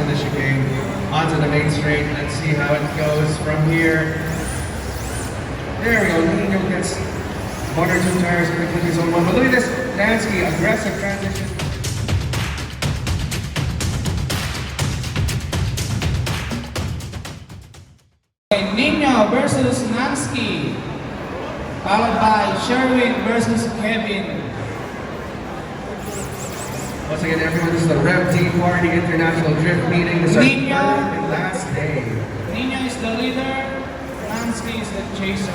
the chicane onto the main straight. Let's see how it goes from here. There we go. Nino gets one or two tires in the clipping zone one. But look at this. Dansky, aggressive transition. Nino versus Nansky, followed by Sherwin versus Kevin. Once again, everyone, this is the Rev Team Party International Drift Meeting. This is our third Nino. and last day. Nino is the leader, Nansky is the chaser.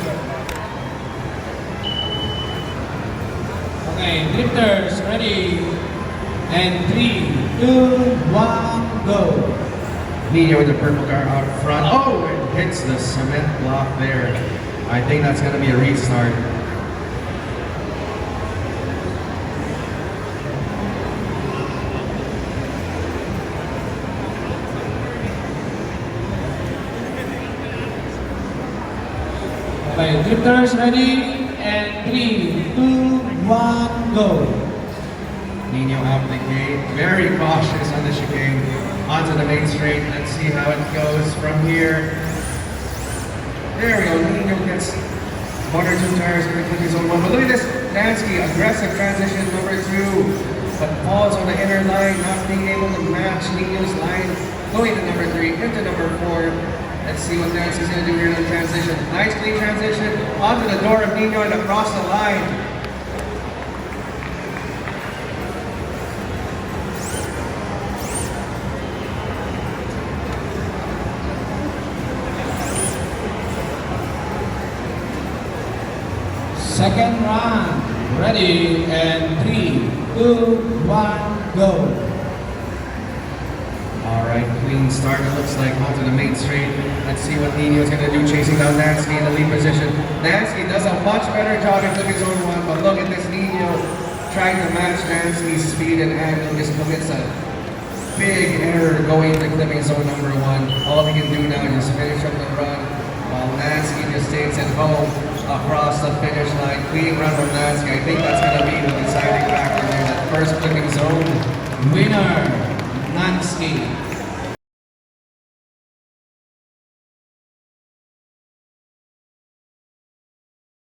Okay, drifters, ready? And 3, 2, 1, go. Nino with the purple car out front. Oh, it hits the cement block there. I think that's going to be a restart. Okay, drifters, ready? And 3, 2, 1, go. Nino out the gate, very cautious on the chicane, onto the main straight. Let's see how it goes from here. There we go. Nino gets one or two tires in the clipping zone one. But look at this. Dansky, aggressive transition number 2, but falls on the inner line, not being able to match Nino's line. Going to number 3, into number 4. Let's see what Dansky's going to do here in the transition. Nice clean transition onto the door of Nino and across the line. Second round, ready? And 3, 2, 1, go. Alright, clean start, it looks like, onto the main straight. Let's see what Nino's going to do, chasing down Dansky in the lead position. Dansky does a much better job in clipping zone 1, but look at this Nino trying to match Dansky's speed and angle. Just commits a big error going to clipping zone number 1. All he can do now is finish up the run, while Dansky just takes it home across the finish line. Clean run from Dansky. I think that's going to be the deciding factor there. That first clipping zone. Winner, Nansky.